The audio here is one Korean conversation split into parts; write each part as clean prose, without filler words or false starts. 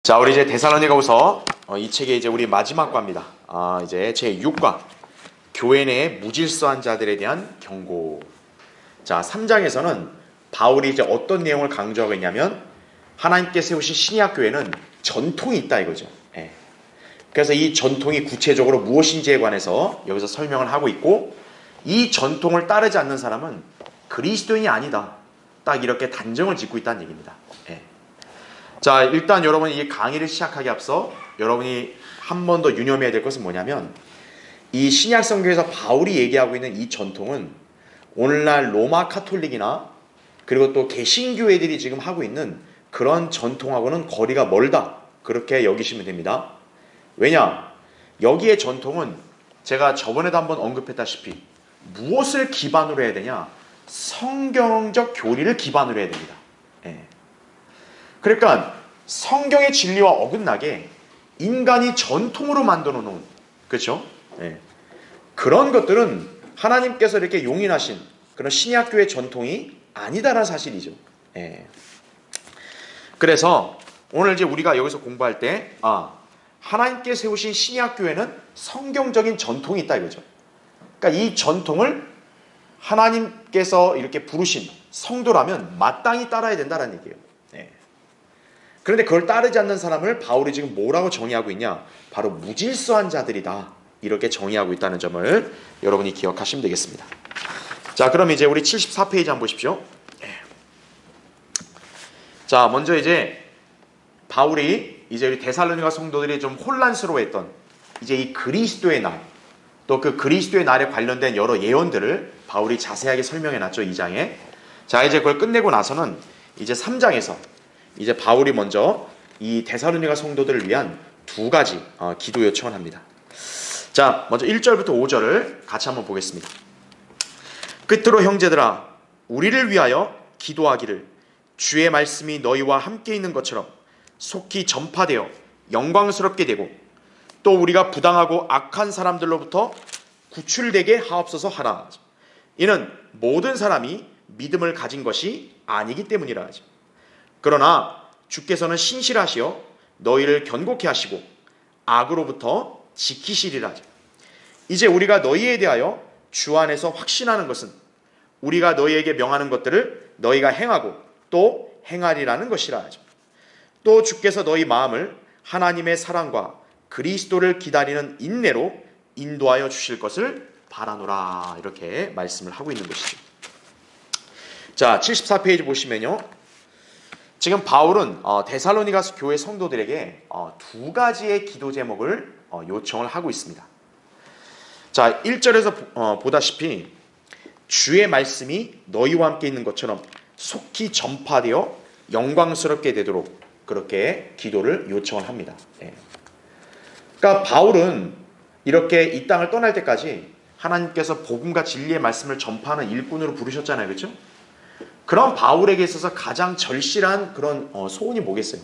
자, 우리 이제 데살로니가후서 이 책의 이제 우리 마지막 과입니다. 이제 제 6과 교회 내 무질서한 자들에 대한 경고. 자, 3장에서는 바울이 이제 어떤 내용을 강조하고 있냐면 하나님께 세우신 신약 교회는 전통이 있다 이거죠. 예. 그래서 이 전통이 구체적으로 무엇인지에 관해서 여기서 설명을 하고 있고, 이 전통을 따르지 않는 사람은 그리스도인이 아니다. 딱 이렇게 단정을 짓고 있다는 얘기입니다. 예. 자, 일단 여러분이 이 강의를 시작하기 앞서 여러분이 한 번 더 유념해야 될 것은 뭐냐면, 이 신약 성경에서 바울이 얘기하고 있는 이 전통은 오늘날 로마 카톨릭이나 그리고 또 개신교회들이 지금 하고 있는 그런 전통하고는 거리가 멀다, 그렇게 여기시면 됩니다. 왜냐? 여기의 전통은 제가 저번에도 한번 언급했다시피 무엇을 기반으로 해야 되냐? 성경적 교리를 기반으로 해야 됩니다. 예. 그러니까 성경의 진리와 어긋나게 인간이 전통으로 만들어 놓은, 그렇죠? 예. 그런 것들은 하나님께서 이렇게 용인하신 그런 신약교의 전통이 아니다라는 사실이죠. 예. 그래서 오늘 이제 우리가 여기서 공부할 때 하나님께 세우신 신약교회는 성경적인 전통이 있다 이거죠. 그러니까 이 전통을 하나님께서 이렇게 부르신 성도라면 마땅히 따라야 된다는 얘기예요. 예. 그런데 그걸 따르지 않는 사람을 바울이 지금 뭐라고 정의하고 있냐? 바로 무질서한 자들이다, 이렇게 정의하고 있다는 점을 여러분이 기억하시면 되겠습니다. 자, 그럼 이제 우리 74페이지 한번 보십시오. 자, 먼저 이제 바울이 이제 우리 데살로니가 성도들이 좀 혼란스러워했던 이제 이 그리스도의 날, 또 그 그리스도의 날에 관련된 여러 예언들을 바울이 자세하게 설명해 놨죠, 2장에. 자, 이제 그걸 끝내고 나서는 이제 3장에서 이제 바울이 먼저 이 데살로니가 성도들을 위한 두 가지 기도 요청을 합니다. 자, 먼저 1절부터 5절을 같이 한번 보겠습니다. 끝으로 형제들아, 우리를 위하여 기도하기를, 주의 말씀이 너희와 함께 있는 것처럼 속히 전파되어 영광스럽게 되고, 또 우리가 부당하고 악한 사람들로부터 구출되게 하옵소서 하라. 이는 모든 사람이 믿음을 가진 것이 아니기 때문이라 하죠. 그러나 주께서는 신실하시어 너희를 견고케 하시고 악으로부터 지키시리라 하죠. 이제 우리가 너희에 대하여 주 안에서 확신하는 것은 우리가 너희에게 명하는 것들을 너희가 행하고 또 행하리라는 것이라 하죠. 또 주께서 너희 마음을 하나님의 사랑과 그리스도를 기다리는 인내로 인도하여 주실 것을 바라노라, 이렇게 말씀을 하고 있는 것이죠. 자, 74페이지 보시면요, 지금 바울은 데살로니가 교회 성도들에게 두 가지의 기도 제목을 요청을 하고 있습니다. 자, 1절에서 보다시피 주의 말씀이 너희와 함께 있는 것처럼 속히 전파되어 영광스럽게 되도록 그렇게 기도를 요청을 합니다. 그러니까 바울은 이렇게 이 땅을 떠날 때까지 하나님께서 복음과 진리의 말씀을 전파하는 일꾼으로 부르셨잖아요, 그렇죠? 그런 바울에게 있어서 가장 절실한 그런 소원이 뭐겠어요?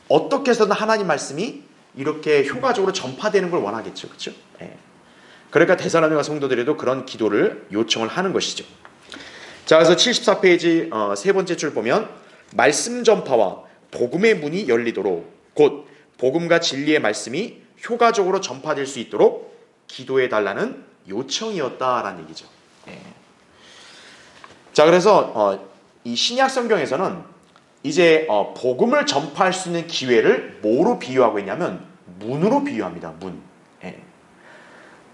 어떻게 해서든 하나님 말씀이 이렇게 효과적으로 전파되는 걸 원하겠죠, 그렇죠? 그러니까 데살로니가 성도들에도 그런 기도를 요청을 하는 것이죠. 자, 그래서 74페이지 세 번째 줄 보면, 말씀 전파와 복음의 문이 열리도록, 곧 복음과 진리의 말씀이 효과적으로 전파될 수 있도록 기도해 달라는 요청이었다라는 얘기죠. 자, 그래서 이 신약 성경에서는 이제 복음을 전파할 수 있는 기회를 뭐로 비유하고 있냐면 문으로 비유합니다. 문.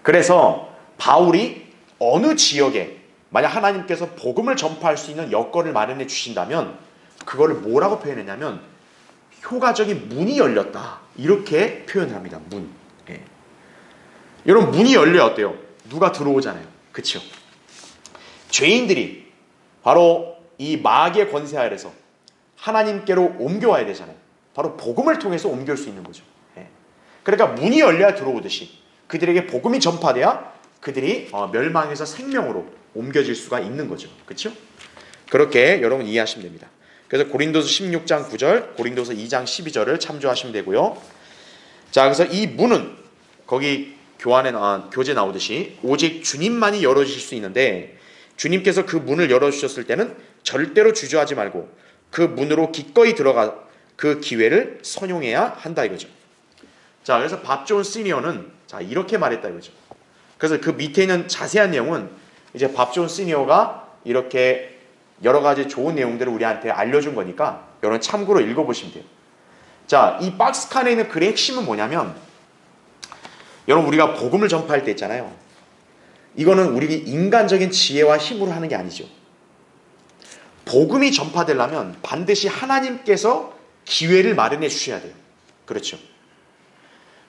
그래서 바울이 어느 지역에 만약 하나님께서 복음을 전파할 수 있는 여건을 마련해 주신다면 그거를 뭐라고 표현했냐면 효과적인 문이 열렸다, 이렇게 표현을 합니다. 문. 여러분, 문이 열려야 어때요? 누가 들어오잖아요, 그렇죠? 죄인들이 바로 이 마귀의 권세 아래서 하나님께로 옮겨와야 되잖아요. 바로 복음을 통해서 옮길 수 있는 거죠. 그러니까 문이 열려야 들어오듯이 그들에게 복음이 전파돼야 그들이 멸망에서 생명으로 옮겨질 수가 있는 거죠, 그렇죠? 그렇게 여러분 이해하시면 됩니다. 그래서 고린도서 16장 9절, 고린도서 2장 12절을 참조하시면 되고요. 자, 그래서 이 문은 거기 교재 나오듯이 오직 주님만이 열어주실 수 있는데, 주님께서 그 문을 열어주셨을 때는 절대로 주저하지 말고 그 문으로 기꺼이 들어가 그 기회를 선용해야 한다 이거죠. 자, 그래서 밥 존 시니어는 자 이렇게 말했다 이거죠. 그래서 그 밑에 있는 자세한 내용은 이제 밥 존 시니어가 이렇게 여러 가지 좋은 내용들을 우리한테 알려준 거니까 여러분 참고로 읽어보시면 돼요. 자, 이 박스 칸에 있는 글의 핵심은 뭐냐면, 여러분 우리가 복음을 전파할 때 있잖아요. 이거는 우리 인간적인 지혜와 힘으로 하는 게 아니죠. 복음이 전파되려면 반드시 하나님께서 기회를 마련해 주셔야 돼요. 그렇죠.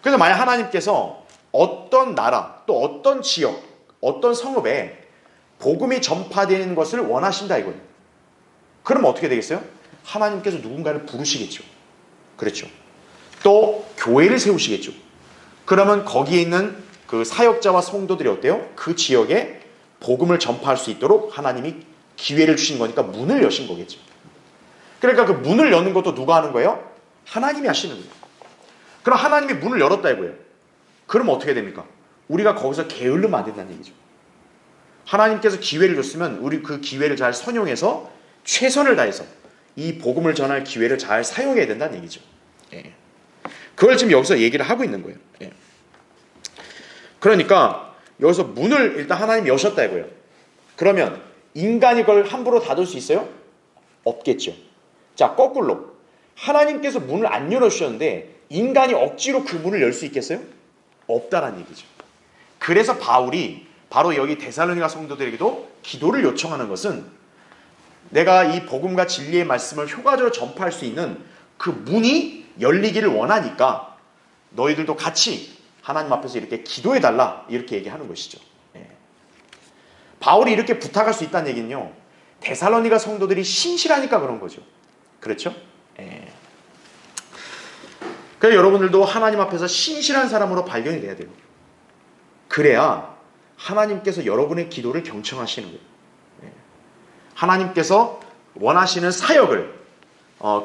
그래서 만약 하나님께서 어떤 나라 또 어떤 지역 어떤 성읍에 복음이 전파되는 것을 원하신다 이거예요. 그럼 어떻게 되겠어요? 하나님께서 누군가를 부르시겠죠. 그렇죠. 또 교회를 세우시겠죠. 그러면 거기에 있는 그 사역자와 성도들이 어때요? 그 지역에 복음을 전파할 수 있도록 하나님이 기회를 주신 거니까 문을 여신 거겠죠. 그러니까 그 문을 여는 것도 누가 하는 거예요? 하나님이 하시는 거예요. 그럼 하나님이 문을 열었다 이거예요. 그럼 어떻게 됩니까? 우리가 거기서 게을르면 안 된다는 얘기죠. 하나님께서 기회를 줬으면 우리 그 기회를 잘 선용해서 최선을 다해서 이 복음을 전할 기회를 잘 사용해야 된다는 얘기죠. 예. 그걸 지금 여기서 얘기를 하고 있는 거예요. 예. 그러니까 여기서 문을 일단 하나님이 여셨다 이거예요. 그러면 인간이 그걸 함부로 닫을 수 있어요? 없겠죠. 자, 거꾸로 하나님께서 문을 안 열어주셨는데 인간이 억지로 그 문을 열 수 있겠어요? 없다라는 얘기죠. 그래서 바울이 바로 여기 데살로니가 성도들에게도 기도를 요청하는 것은 내가 이 복음과 진리의 말씀을 효과적으로 전파할 수 있는 그 문이 열리기를 원하니까 너희들도 같이 하나님 앞에서 이렇게 기도해달라 이렇게 얘기하는 것이죠. 예. 바울이 이렇게 부탁할 수 있다는 얘기는요, 데살로니가 성도들이 신실하니까 그런 거죠. 그렇죠? 예. 그래서 여러분들도 하나님 앞에서 신실한 사람으로 발견이 돼야 돼요. 그래야 하나님께서 여러분의 기도를 경청하시는 거예요. 예. 하나님께서 원하시는 사역을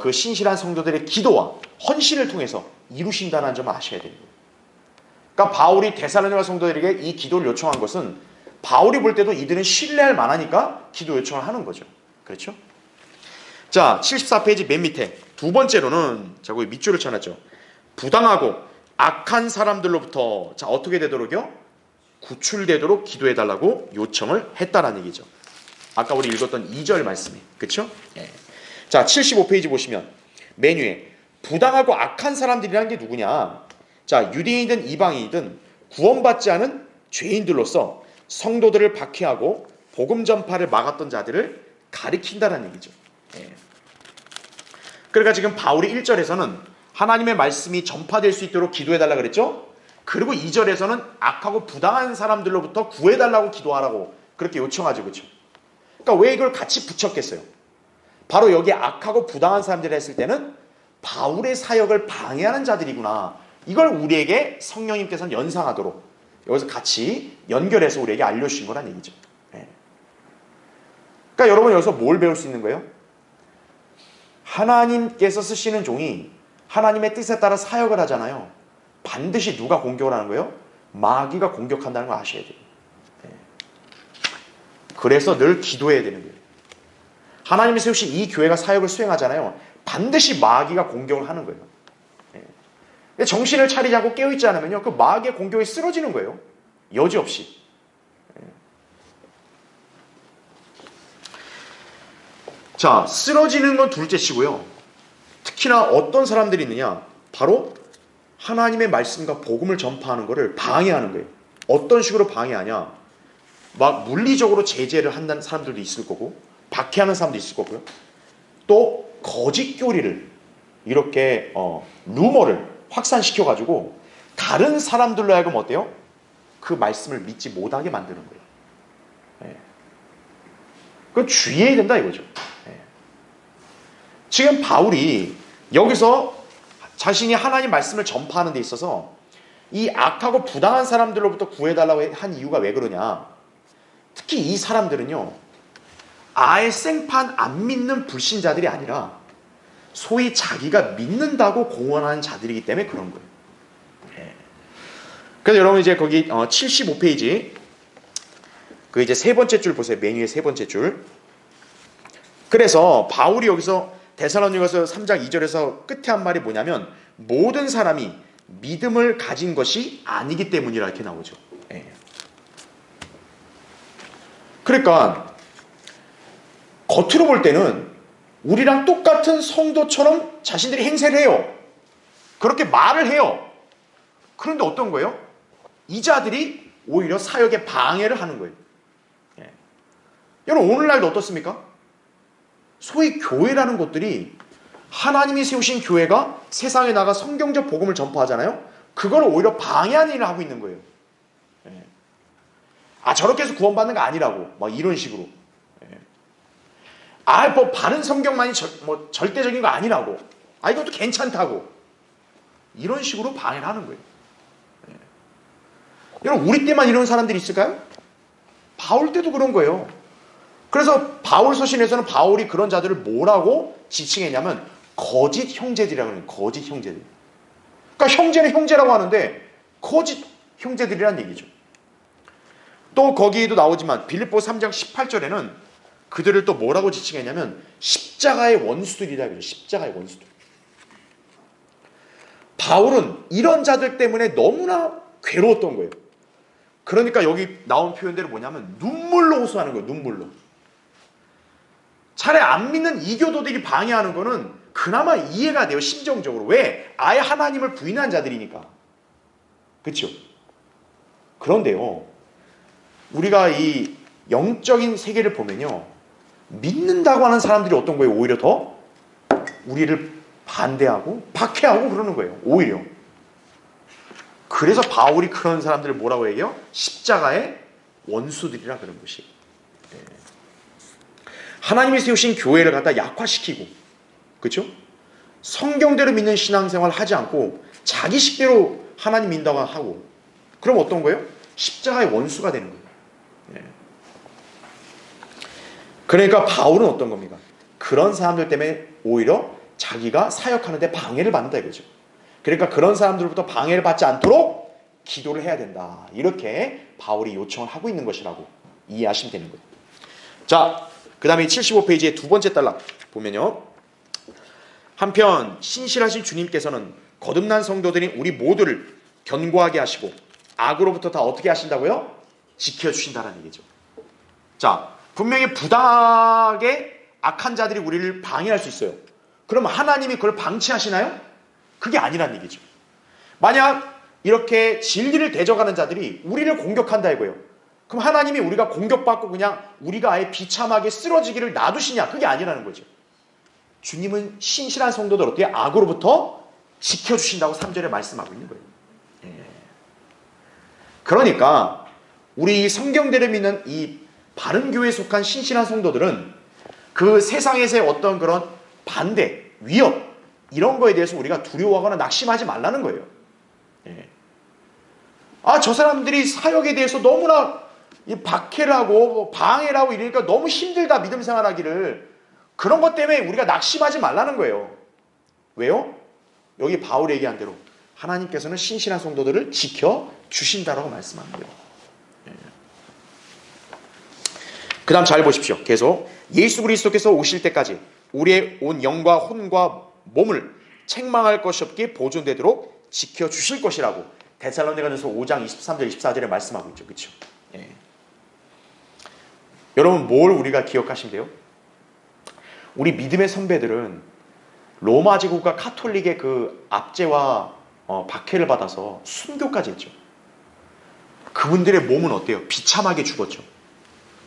그 신실한 성도들의 기도와 헌신을 통해서 이루신다는 점을 아셔야 됩니다. 그러니까 바울이 데살로니가 성도들에게 이 기도를 요청한 것은 바울이 볼 때도 이들은 신뢰할 만하니까 기도 요청을 하는 거죠. 그렇죠? 자, 74페이지 맨 밑에 두 번째로는 자, 거기 밑줄을 쳐놨죠. 부당하고 악한 사람들로부터 자 어떻게 되도록요? 구출되도록 기도해달라고 요청을 했다라는 얘기죠. 아까 우리 읽었던 2절 말씀이 그렇죠? 예. 자, 75페이지 보시면 맨 위에 부당하고 악한 사람들이라는 게 누구냐? 자, 유대인이든 이방인이든 구원받지 않은 죄인들로서 성도들을 박해하고 복음 전파를 막았던 자들을 가리킨다는 얘기죠. 예. 그러니까 지금 바울이 1절에서는 하나님의 말씀이 전파될 수 있도록 기도해달라 그랬죠? 그리고 2절에서는 악하고 부당한 사람들로부터 구해달라고 기도하라고 그렇게 요청하죠. 그렇죠? 그러니까 왜 이걸 같이 붙였겠어요? 바로 여기 악하고 부당한 사람들이 했을 때는 바울의 사역을 방해하는 자들이구나. 이걸 우리에게 성령님께서는 연상하도록 여기서 같이 연결해서 우리에게 알려주신 거란 얘기죠. 네. 그러니까 여러분 여기서 뭘 배울 수 있는 거예요? 하나님께서 쓰시는 종이 하나님의 뜻에 따라 사역을 하잖아요. 반드시 누가 공격을 하는 거예요? 마귀가 공격한다는 걸 아셔야 돼요. 네. 그래서 늘 기도해야 되는 거예요. 하나님이 세우신 이 교회가 사역을 수행하잖아요. 반드시 마귀가 공격을 하는 거예요. 네. 정신을 차리지 않고 깨어있지 않으면요, 그 마귀의 공격에 쓰러지는 거예요. 여지없이. 네. 자, 쓰러지는 건 둘째 치고요. 특히나 어떤 사람들이 있느냐? 바로 하나님의 말씀과 복음을 전파하는 것을 방해하는 거예요. 어떤 식으로 방해하냐? 막 물리적으로 제재를 한다는 사람들도 있을 거고, 박해하는 사람도 있을 거고요. 또 거짓 교리를 이렇게 루머를 확산시켜가지고 다른 사람들로 하여금 어때요? 그 말씀을 믿지 못하게 만드는 거예요. 네. 그건 주의해야 된다 이거죠. 네. 지금 바울이 여기서 자신이 하나님 말씀을 전파하는 데 있어서 이 악하고 부당한 사람들로부터 구해달라고 한 이유가 왜 그러냐? 특히 이 사람들은요, 아예 생판 안 믿는 불신자들이 아니라 소위 자기가 믿는다고 공언하는 자들이기 때문에 그런 거예요. 네. 그래서 여러분 이제 거기 75페이지 그 이제 세 번째 줄 보세요. 맨 위에 세 번째 줄. 그래서 바울이 여기서 데살로니가서 3장 2절에서 끝에 한 말이 뭐냐면 모든 사람이 믿음을 가진 것이 아니기 때문이라 이렇게 나오죠. 예. 그러니까 겉으로 볼 때는 우리랑 똑같은 성도처럼 자신들이 행세를 해요. 그렇게 말을 해요. 그런데 어떤 거예요? 이 자들이 오히려 사역에 방해를 하는 거예요. 예. 여러분 오늘날도 어떻습니까? 소위 교회라는 것들이 하나님이 세우신 교회가 세상에 나가 성경적 복음을 전파하잖아요. 그걸 오히려 방해하는 일을 하고 있는 거예요. 예. 저렇게 해서 구원받는 거 아니라고 막 이런 식으로. 예. 뭐 바른 성경만이 절대적인 거 아니라고. 이것도 괜찮다고. 이런 식으로 방해를 하는 거예요. 예. 여러분 우리 때만 이런 사람들이 있을까요? 바울 때도 그런 거예요. 그래서 바울 서신에서는 바울이 그런 자들을 뭐라고 지칭했냐면 거짓 형제들이라고 해요. 거짓 형제들. 그러니까 형제는 형제라고 하는데 거짓 형제들이란 얘기죠. 또 거기에도 나오지만 빌립보 3장 18절에는 그들을 또 뭐라고 지칭했냐면 십자가의 원수들이라고 해요. 십자가의 원수들. 바울은 이런 자들 때문에 너무나 괴로웠던 거예요. 그러니까 여기 나온 표현대로 뭐냐면 눈물로 호소하는 거예요. 눈물로. 차라리 안 믿는 이교도들이 방해하는 거는 그나마 이해가 돼요. 심정적으로. 왜? 아예 하나님을 부인한 자들이니까. 그렇죠? 그런데요. 우리가 이 영적인 세계를 보면요. 믿는다고 하는 사람들이 어떤 거예요? 오히려 더 우리를 반대하고 박해하고 그러는 거예요. 오히려. 그래서 바울이 그런 사람들을 뭐라고 얘기해요? 십자가의 원수들이라 그런 것이. 하나님이 세우신 교회를 갖다 약화시키고, 그렇죠? 성경대로 믿는 신앙생활을 하지 않고 자기 식대로 하나님 믿는다고 하고, 그럼 어떤 거예요? 십자가의 원수가 되는 거예요. 그러니까 바울은 어떤 겁니까? 그런 사람들 때문에 오히려 자기가 사역하는데 방해를 받는다 이거죠. 그러니까 그런 사람들로부터 방해를 받지 않도록 기도를 해야 된다. 이렇게 바울이 요청을 하고 있는 것이라고 이해하시면 되는 거예요. 자, 그 다음에 75페이지의 두 번째 단락 보면요. 한편 신실하신 주님께서는 거듭난 성도들인 우리 모두를 견고하게 하시고 악으로부터 다 어떻게 하신다고요? 지켜주신다는 얘기죠. 자, 분명히 부당하게 악한 자들이 우리를 방해할 수 있어요. 그럼 하나님이 그걸 방치하시나요? 그게 아니란 얘기죠. 만약 이렇게 진리를 대적하는 자들이 우리를 공격한다 이거예요. 그럼 하나님이 우리가 공격받고 그냥 우리가 아예 비참하게 쓰러지기를 놔두시냐? 그게 아니라는 거죠. 주님은 신실한 성도들 어떻게 악으로부터 지켜주신다고 3절에 말씀하고 있는 거예요. 그러니까 우리 성경대로 믿는 이 바른 교회에 속한 신실한 성도들은 그 세상에서의 어떤 그런 반대, 위협 이런 거에 대해서 우리가 두려워하거나 낙심하지 말라는 거예요. 저 사람들이 사역에 대해서 너무나 박해를 하고 방해를 하고 이러니까 너무 힘들다 믿음 생활하기를. 그런 것 때문에 우리가 낙심하지 말라는 거예요. 왜요? 여기 바울이 얘기한 대로 하나님께서는 신실한 성도들을 지켜주신다라고 말씀하는 거예요. 그 다음 잘 보십시오. 계속 예수 그리스도께서 오실 때까지 우리의 온 영과 혼과 몸을 책망할 것이 없게 보존되도록 지켜주실 것이라고 데살로니가전서 5장 23절 24절에 말씀하고 있죠. 그렇죠? 여러분 뭘 우리가 기억하시면 돼요? 우리 믿음의 선배들은 로마 제국과 카톨릭의 그 압제와 박해를 받아서 순교까지 했죠. 그분들의 몸은 어때요? 비참하게 죽었죠.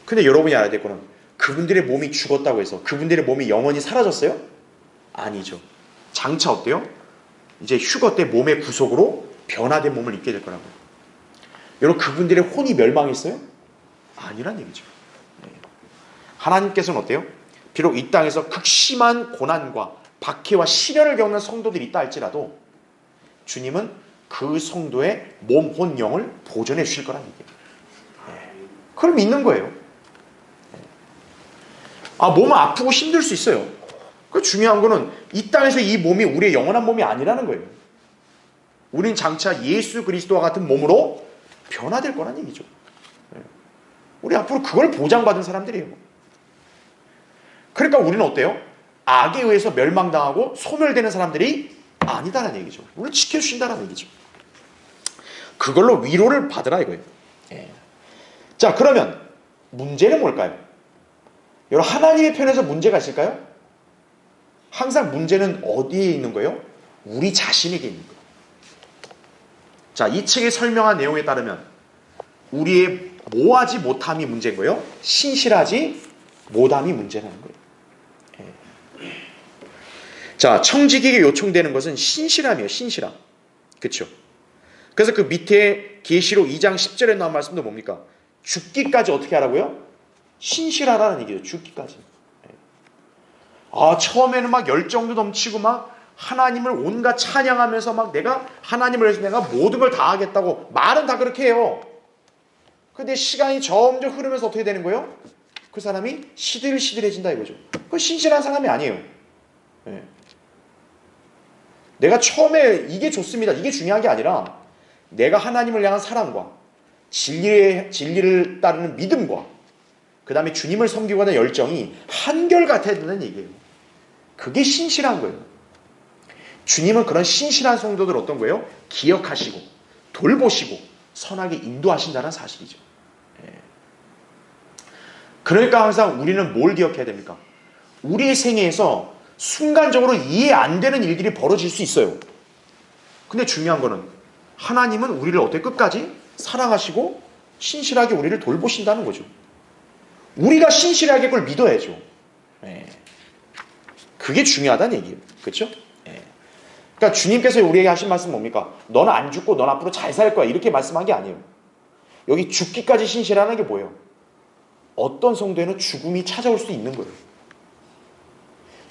근데 여러분이 알아야 될 거는 그분들의 몸이 죽었다고 해서 그분들의 몸이 영원히 사라졌어요? 아니죠. 장차 어때요? 이제 휴거 때 몸의 구속으로 변화된 몸을 입게 될 거라고요. 여러분 그분들의 혼이 멸망했어요? 아니란 얘기죠. 하나님께서는 어때요? 비록 이 땅에서 극심한 고난과 박해와 시련을 겪는 성도들이 있다 할지라도 주님은 그 성도의 몸, 혼, 영을 보존해 주실 거란 얘기예요. 그걸 믿는 거예요. 몸은 아프고 힘들 수 있어요. 그 중요한 거는 이 땅에서 이 몸이 우리의 영원한 몸이 아니라는 거예요. 우린 장차 예수 그리스도와 같은 몸으로 변화될 거란 얘기죠. 우리 앞으로 그걸 보장받은 사람들이에요. 그러니까 우리는 어때요? 악에 의해서 멸망당하고 소멸되는 사람들이 아니다라는 얘기죠. 우리를 지켜주신다는 얘기죠. 그걸로 위로를 받으라 이거예요. 예. 자, 그러면 문제는 뭘까요? 여러분, 하나님의 편에서 문제가 있을까요? 항상 문제는 어디에 있는 거예요? 우리 자신에게 있는 거예요. 자, 이 책에 설명한 내용에 따르면 우리의 모하지 못함이 문제인 거예요. 신실하지 못함이 문제라는 거예요. 예. 자, 청지기에게 요청되는 것은 신실함이에요. 신실함. 그렇죠? 그래서 그 밑에 계시록 2장 10절에 나온 말씀도 뭡니까? 죽기까지 어떻게 하라고요? 신실하라는 얘기죠. 죽기까지. 처음에는 막 열정도 넘치고 막 하나님을 온갖 찬양하면서 막 내가 하나님을 위해서 내가 모든 걸 다 하겠다고 말은 다 그렇게 해요. 근데 시간이 점점 흐르면서 어떻게 되는 거예요? 그 사람이 시들시들해진다 이거죠. 그 신실한 사람이 아니에요. 네. 내가 처음에 이게 좋습니다. 이게 중요한 게 아니라 내가 하나님을 향한 사랑과 진리를 따르는 믿음과 그 다음에 주님을 섬기고 하는 열정이 한결같아야 된다는 얘기예요. 그게 신실한 거예요. 주님은 그런 신실한 성도들 어떤 거예요? 기억하시고 돌보시고 선하게 인도하신다는 사실이죠. 그러니까 항상 우리는 뭘 기억해야 됩니까? 우리의 생애에서 순간적으로 이해 안 되는 일들이 벌어질 수 있어요. 근데 중요한 거는 하나님은 우리를 어떻게 끝까지 사랑하시고 신실하게 우리를 돌보신다는 거죠. 우리가 신실하게 그걸 믿어야죠. 그게 중요하다는 얘기예요. 그렇죠? 그러니까 주님께서 우리에게 하신 말씀은 뭡니까? 너는 안 죽고 넌 앞으로 잘 살 거야. 이렇게 말씀한 게 아니에요. 여기 죽기까지 신실하는 게 뭐예요? 어떤 성도에는 죽음이 찾아올 수 있는 거예요.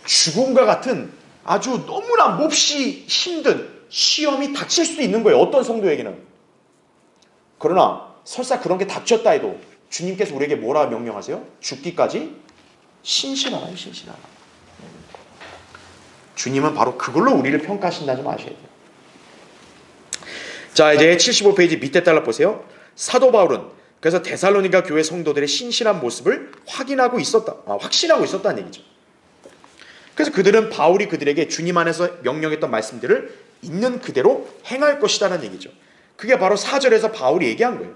죽음과 같은 아주 너무나 몹시 힘든 시험이 닥칠 수도 있는 거예요. 어떤 성도에게는. 그러나 설사 그런 게 닥쳤다 해도 주님께서 우리에게 뭐라 명령하세요? 죽기까지 신실하라. 신실하라. 주님은 바로 그걸로 우리를 평가하신다는 점 아셔야 돼요. 자, 이제 75페이지 밑에 달라 보세요. 사도 바울은 그래서 데살로니가 교회 성도들의 신실한 모습을 확신하고 있었다는 얘기죠. 그래서 그들은 바울이 그들에게 주님 안에서 명령했던 말씀들을 있는 그대로 행할 것이다라는 얘기죠. 그게 바로 4절에서 바울이 얘기한 거예요.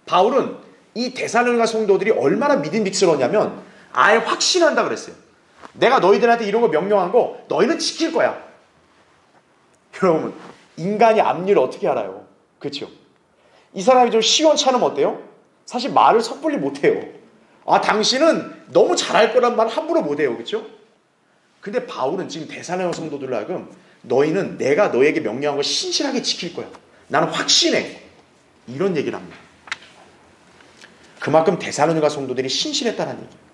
바울은 이 데살로니가 성도들이 얼마나 믿음직스러웠냐면 아예 확신한다 그랬어요. 내가 너희들한테 이런 거 명령한 거 너희는 지킬 거야. 여러분, 인간이 앞일을 어떻게 알아요? 그렇죠? 이 사람이 좀 시원찮으면 어때요? 사실 말을 섣불리 못해요. 당신은 너무 잘할 거란 말 함부로 못해요. 그렇죠? 근데 바울은 지금 데살로니가 성도들로 하여금 너희는 내가 너에게 명령한 거 신실하게 지킬 거야. 나는 확신해. 이런 얘기를 합니다. 그만큼 데살로니가 성도들이 신실했다는 얘기예요.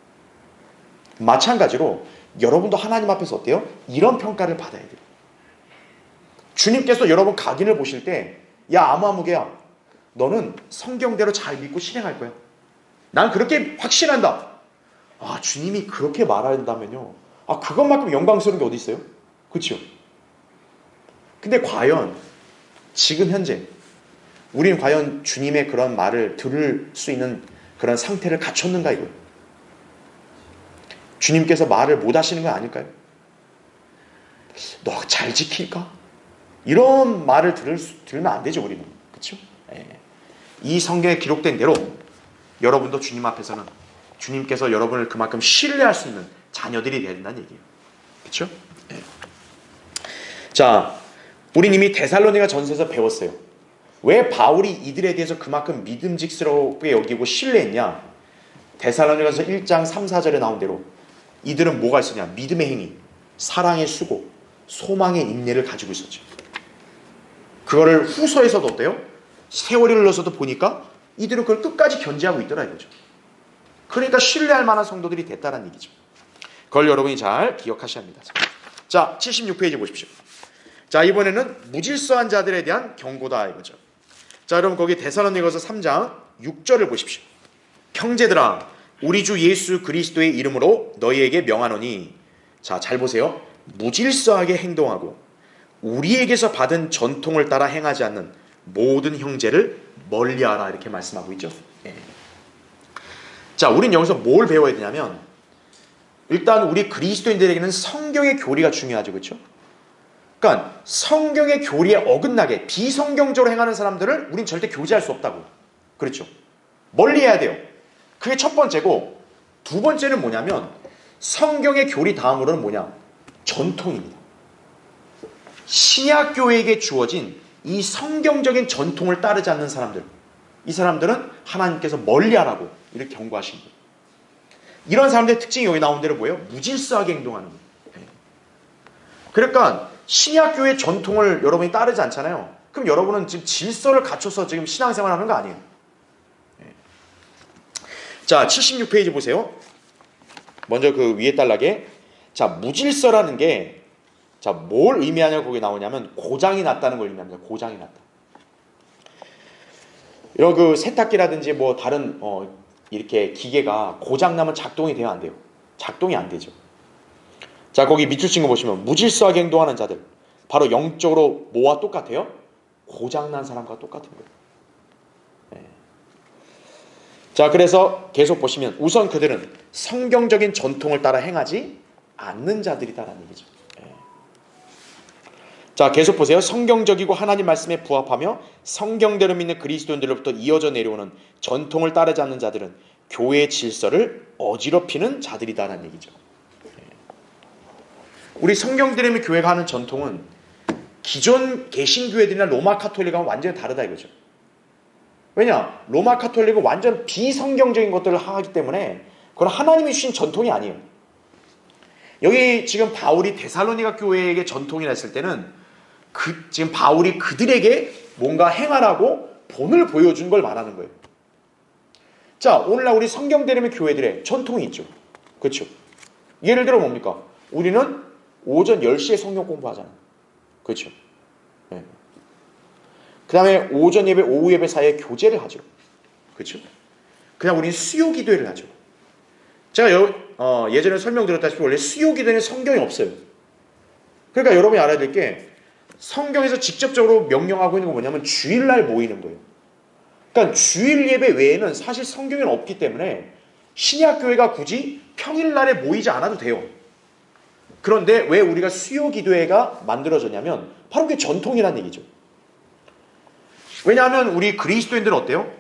마찬가지로 여러분도 하나님 앞에서 어때요? 이런 평가를 받아야 돼요. 주님께서 여러분 각인을 보실 때 야 아무개야 너는 성경대로 잘 믿고 실행할 거야. 난 그렇게 확신한다. 주님이 그렇게 말한다면요. 그것만큼 영광스러운 게 어디 있어요? 그렇죠? 근데 과연 지금 현재 우리는 과연 주님의 그런 말을 들을 수 있는 그런 상태를 갖췄는가 이거예요. 주님께서 말을 못 하시는 건 아닐까요? 너 잘 지킬까? 이런 말을 들으면 안 되죠, 우리는. 그렇죠? 이 성경에 기록된 대로 여러분도 주님 앞에서는 주님께서 여러분을 그만큼 신뢰할 수 있는 자녀들이 되어야 된다는 얘기예요. 그렇죠? 자, 우린 이미 데살로니가 전서에서 배웠어요. 왜 바울이 이들에 대해서 그만큼 믿음직스럽게 여기고 신뢰했냐? 데살로니가서 1장 3, 4절에 나온 대로 이들은 뭐가 있었냐? 믿음의 행위, 사랑의 수고, 소망의 인내를 가지고 있었죠. 그거를 후서에서도 어때요? 세월이 흘러서도 보니까 이들은 그걸 끝까지 견지하고 있더라 이거죠. 그러니까 신뢰할 만한 성도들이 됐다는 얘기죠. 그걸 여러분이 잘 기억하셔야 합니다. 자, 76페이지 보십시오. 자, 이번에는 무질서한 자들에 대한 경고다 이거죠. 자, 여러분 거기 데살로니가서 3장 6절을 보십시오. 형제들아, 우리 주 예수 그리스도의 이름으로 너희에게 명하노니, 자, 잘 보세요. 무질서하게 행동하고 우리에게서 받은 전통을 따라 행하지 않는 모든 형제를 멀리하라 이렇게 말씀하고 있죠. 자, 우린 여기서 뭘 배워야 되냐면 일단 우리 그리스도인들에게는 성경의 교리가 중요하죠. 그렇죠? 그러니까 성경의 교리에 어긋나게 비성경적으로 행하는 사람들을 우린 절대 교제할 수 없다고. 그렇죠? 멀리해야 돼요. 그게 첫 번째고, 두 번째는 뭐냐면 성경의 교리 다음으로는 뭐냐? 전통입니다. 신약교회에게 주어진 이 성경적인 전통을 따르지 않는 사람들, 이 사람들은 하나님께서 멀리하라고 이렇게 경고하신 거예요. 이런 사람들의 특징이 여기 나온 대로 뭐예요? 무질서하게 행동하는 거예요. 그러니까 신약교회 전통을 여러분이 따르지 않잖아요. 그럼 여러분은 지금 질서를 갖춰서 지금 신앙생활 하는 거 아니에요. 자, 76페이지 보세요. 먼저 그 위에 단락에, 자, 무질서라는 게, 자, 뭘 의미하냐고 거기 나오냐면 고장이 났다는 걸 의미합니다. 고장이 났다. 이런 그 세탁기라든지 뭐 다른 이렇게 기계가 고장 나면 작동이 돼요, 안 돼요? 작동이 안 되죠. 자, 거기 밑줄 친 거 보시면 무질서하게 행동하는 자들, 바로 영적으로 뭐와 똑같아요? 고장난 사람과 똑같은 거예요. 네. 자, 그래서 계속 보시면 우선 그들은 성경적인 전통을 따라 행하지 않는 자들이다라는 얘기죠. 네. 자, 계속 보세요. 성경적이고 하나님 말씀에 부합하며 성경대로 믿는 그리스도인들로부터 이어져 내려오는 전통을 따르지 않는 자들은 교회의 질서를 어지럽히는 자들이다라는 얘기죠. 우리 성경대로 교회가 하는 전통은 기존 개신교회들이나 로마 카톨릭하고 완전히 다르다 이거죠. 왜냐? 로마 카톨릭은 완전 비성경적인 것들을 하기 때문에 그건 하나님이 주신 전통이 아니에요. 여기 지금 바울이 데살로니가 교회에게 전통이라 했을 때는 지금 바울이 그들에게 뭔가 행하라고 본을 보여준 걸 말하는 거예요. 자, 오늘날 우리 성경대로 교회들의 전통이 있죠. 그렇죠? 예를 들어 뭡니까? 우리는 오전 10시에 성경 공부하잖아요. 그렇죠? 네. 그 다음에 오전 예배, 오후 예배 사이에 교제를 하죠. 그렇죠? 그 다음 우리는 수요 기도회를 하죠. 제가 예전에 설명드렸다시피 원래 수요 기도회는 성경이 없어요. 그러니까 여러분이 알아야 될 게 성경에서 직접적으로 명령하고 있는 건 뭐냐면 주일날 모이는 거예요. 그러니까 주일 예배 외에는 사실 성경에는 없기 때문에 신약교회가 굳이 평일날에 모이지 않아도 돼요. 그런데 왜 우리가 수요 기도회가 만들어졌냐면 바로 그게 전통이라는 얘기죠. 왜냐하면 우리 그리스도인들은 어때요?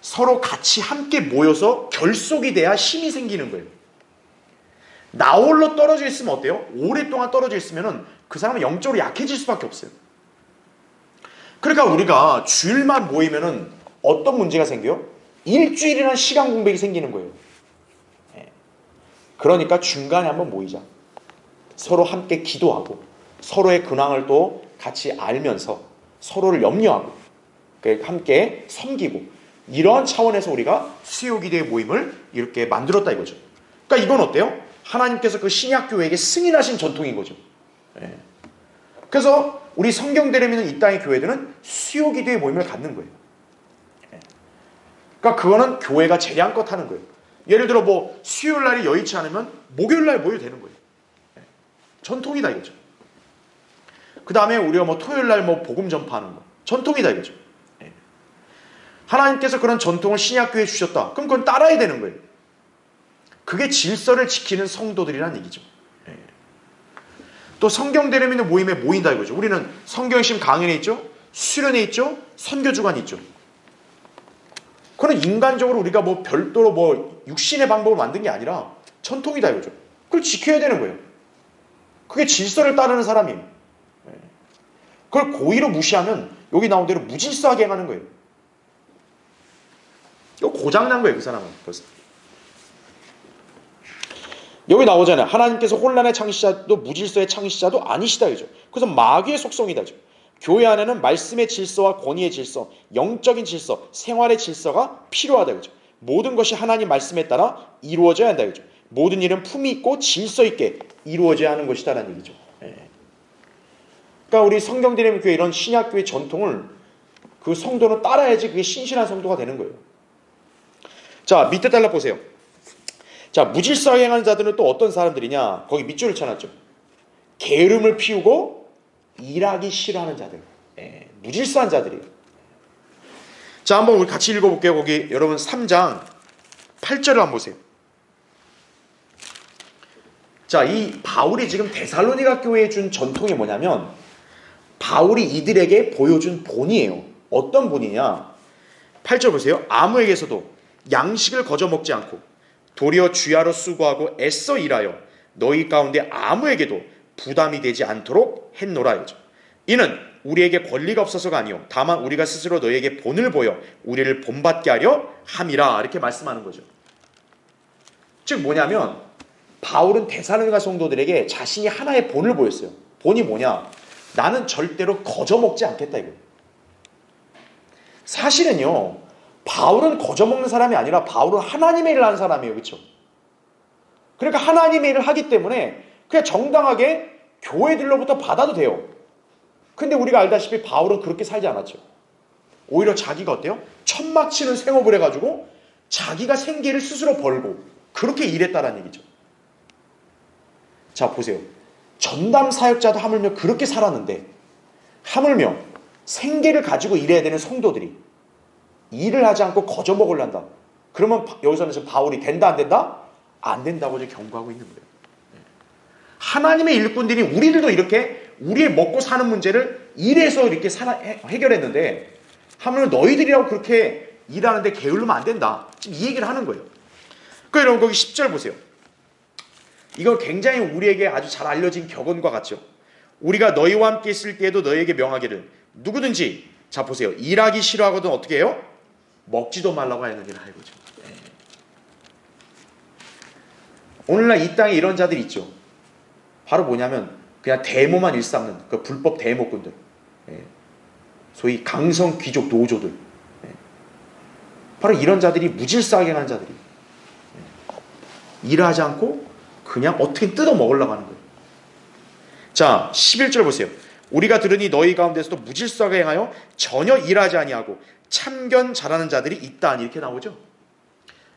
서로 같이 함께 모여서 결속이 돼야 힘이 생기는 거예요. 나 홀로 떨어져 있으면 어때요? 오랫동안 떨어져 있으면 그 사람은 영적으로 약해질 수밖에 없어요. 그러니까 우리가 주일만 모이면 어떤 문제가 생겨요? 일주일이라는 시간 공백이 생기는 거예요. 그러니까 중간에 한번 모이자. 서로 함께 기도하고 서로의 근황을 또 같이 알면서 서로를 염려하고 함께 섬기고 이러한 차원에서 우리가 수요기도의 모임을 이렇게 만들었다 이거죠. 그러니까 이건 어때요? 하나님께서 그 신약교회에게 승인하신 전통인 거죠. 그래서 우리 성경대로 믿는 이 땅의 교회들은 수요기도의 모임을 갖는 거예요. 그러니까 그거는 교회가 재량껏 하는 거예요. 예를 들어 뭐 수요일날이 여의치 않으면 목요일날 모여도 되는 거예요. 전통이다 이거죠. 그 다음에 우리가 뭐 토요일날 뭐 복음 전파하는 거 전통이다 이거죠. 하나님께서 그런 전통을 신약교회에 주셨다. 그럼 그건 따라야 되는 거예요. 그게 질서를 지키는 성도들이란 얘기죠. 또 성경대로 믿는 모임에 모인다 이거죠. 우리는 성경심 강연에 있죠. 수련회 있죠. 선교주간이 있죠. 그건 인간적으로 우리가 뭐 별도로 뭐 육신의 방법을 만든 게 아니라 전통이다 이거죠. 그걸 지켜야 되는 거예요. 그게 질서를 따르는 사람이에요. 그걸 고의로 무시하면 여기 나온 대로 무질서하게 행하는 거예요. 이거 고장난 거예요, 그 사람은. 벌써. 여기 나오잖아요. 하나님께서 혼란의 창시자도 무질서의 창시자도 아니시다. 이죠. 그래서 마귀의 속성이다죠. 교회 안에는 말씀의 질서와 권위의 질서, 영적인 질서, 생활의 질서가 필요하다. 그죠. 모든 것이 하나님 말씀에 따라 이루어져야 한다. 그죠. 모든 일은 품위 있고 질서 있게 이루어져야 하는 것이다라는 얘기죠. 그러니까 우리 성경대로 교회 이런 신약교회 전통을 그 성도는 따라야지 그게 신실한 성도가 되는 거예요. 자, 밑에 달라 보세요. 자, 무질서하게 행하는 자들은 또 어떤 사람들이냐? 거기 밑줄을 쳐놨죠. 게으름을 피우고 일하기 싫어하는 자들. 무질서한 자들이에요. 자, 한번 우리 같이 읽어볼게요. 거기 여러분 3장 8절을 한번 보세요. 자, 이 바울이 지금 데살로니가 교회에 준 전통이 뭐냐면 바울이 이들에게 보여준 본이에요. 어떤 본이냐? 8절 보세요. 아무에게서도 양식을 거저 먹지 않고 도리어 주야로 수고하고 애써 일하여 너희 가운데 아무에게도 부담이 되지 않도록 했노라. 이는 우리에게 권리가 없어서가 아니요 다만 우리가 스스로 너희에게 본을 보여 우리를 본받게 하려 함이라. 이렇게 말씀하는 거죠. 즉 뭐냐면 바울은 데살로니가 성도들에게 자신이 하나의 본을 보였어요. 본이 뭐냐? 나는 절대로 거저 먹지 않겠다 이거예요. 사실은요, 바울은 거저 먹는 사람이 아니라 바울은 하나님의 일을 하는 사람이에요. 그렇죠? 그러니까 하나님의 일을 하기 때문에 그냥 정당하게 교회들로부터 받아도 돼요. 근데 우리가 알다시피 바울은 그렇게 살지 않았죠. 오히려 자기가 어때요? 천막 치는 생업을 해가지고 자기가 생계를 스스로 벌고 그렇게 일했다라는 얘기죠. 자, 보세요. 전담 사역자도 하물며 그렇게 살았는데 하물며 생계를 가지고 일해야 되는 성도들이 일을 하지 않고 거저 먹으려한다. 그러면 여기서는 지금 바울이 된다 안 된다? 안 된다고 이제 경고하고 있는 거예요. 하나님의 일꾼들이 우리들도 이렇게 우리의 먹고 사는 문제를 일해서 이렇게 해결했는데 하물며 너희들이라고 그렇게 일하는데 게을르면 안 된다. 지금 이 얘기를 하는 거예요. 그러니까 여러분 거기 10절 보세요. 이거 굉장히 우리에게 아주 잘 알려진 격언과 같죠. 우리가 너희와 함께 있을 때에도 너희에게 명하기를 누구든지 자 보세요. 일하기 싫어하거든 어떻게 해요? 먹지도 말라고 하는 일을 할 거죠. 오늘날 이 땅에 이런 자들이 있죠. 바로 뭐냐면 그냥 데모만 일삼는 그 불법 데모꾼들, 소위 강성 귀족 노조들, 바로 이런 자들이 무질서하게 하는 자들이 일하지 않고 그냥 어떻게 뜯어 먹으려고 하는 거예요. 자, 11절 보세요. 우리가 들으니 너희 가운데서도 무질서하게 행하여 전혀 일하지 아니하고 참견 잘하는 자들이 있다. 이렇게 나오죠.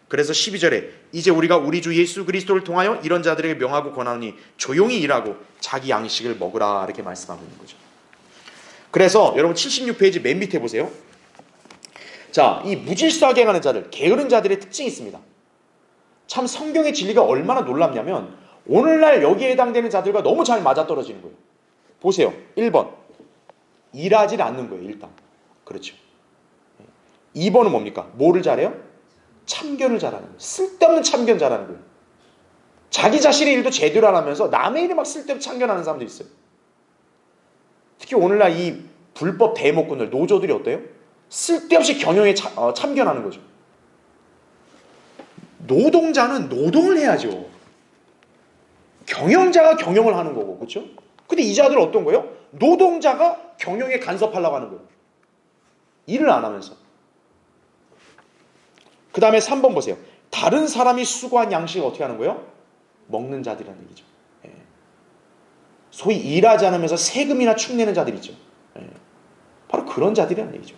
그래서 12절에 이제 우리가 우리 주 예수 그리스도를 통하여 이런 자들에게 명하고 권하노니 조용히 일하고 자기 양식을 먹으라. 이렇게 말씀하고 있는 거죠. 그래서 여러분 76페이지 맨 밑에 보세요. 자, 이 무질서하게 행하는 자들, 게으른 자들의 특징이 있습니다. 참 성경의 진리가 얼마나 놀랍냐면 오늘날 여기에 해당되는 자들과 너무 잘 맞아떨어지는 거예요. 보세요. 1번 일하지 않는 거예요. 일단 그렇죠. 2번은 뭡니까? 뭐를 잘해요? 참견을 잘하는 거예요. 쓸데없는 참견 잘하는 거예요. 자기 자신의 일도 제대로 안 하면서 남의 일에 막 쓸데없는 참견하는 사람도 있어요. 특히 오늘날 이 불법 대목꾼들, 노조들이 어때요? 쓸데없이 경영에 참견하는 거죠. 노동자는 노동을 해야죠. 경영자가 경영을 하는 거고, 그렇죠? 근데 이 자들은 어떤 거예요? 노동자가 경영에 간섭하려고 하는 거예요. 일을 안 하면서. 그 다음에 3번 보세요. 다른 사람이 수고한 양식을 어떻게 하는 거예요? 먹는 자들이라는 얘기죠. 소위 일하지 않으면서 세금이나 축내는 자들 있죠. 바로 그런 자들이라는 얘기죠.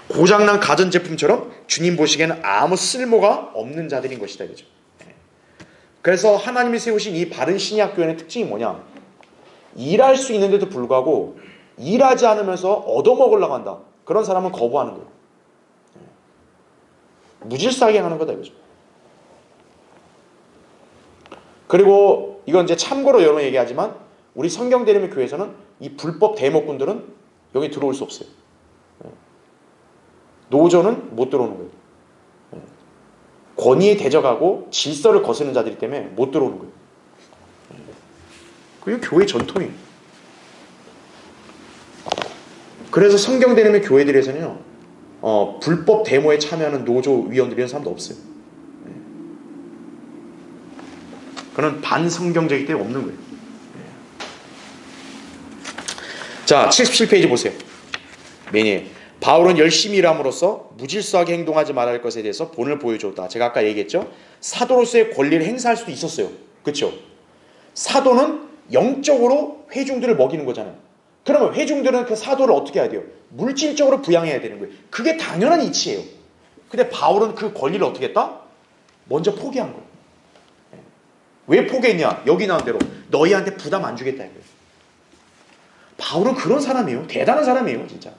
고장난 가전제품처럼 주님 보시기에는 아무 쓸모가 없는 자들인 것이다. 이거죠. 그래서 하나님이 세우신 이 바른 신약교회의 특징이 뭐냐? 일할 수 있는데도 불구하고 일하지 않으면서 얻어먹으려고 한다. 그런 사람은 거부하는 거예요. 무질서하게 하는 거다 이거죠. 그리고 이건 이제 참고로 여러 번 얘기하지만 우리 성경대림의 교회에서는 이 불법 대목꾼들은 여기 들어올 수 없어요. 노조는 못 들어오는 거예요. 권위에 대적하고 질서를 거스르는 자들이기 때문에 못 들어오는 거예요. 그게 교회 전통이에요. 그래서 성경대림의 교회들에서는요, 불법 데모에 참여하는 노조 위원들 이런 사람도 없어요. 그는 반성경적이기 때문에 없는 거예요. 자, 77페이지 보세요. 매니에 바울은 열심히 일함으로써 무질서하게 행동하지 말아야 할 것에 대해서 본을 보여줬다. 제가 아까 얘기했죠. 사도로서의 권리를 행사할 수도 있었어요. 그렇죠? 사도는 영적으로 회중들을 먹이는 거잖아요. 그러면 회중들은 그 사도를 어떻게 해야 돼요? 물질적으로 부양해야 되는 거예요. 그게 당연한 이치예요. 근데 바울은 그 권리를 어떻게 했다? 먼저 포기한 거예요. 왜 포기했냐? 여기 나온 대로 너희한테 부담 안 주겠다 이거예요. 바울은 그런 사람이에요. 대단한 사람이에요, 진짜.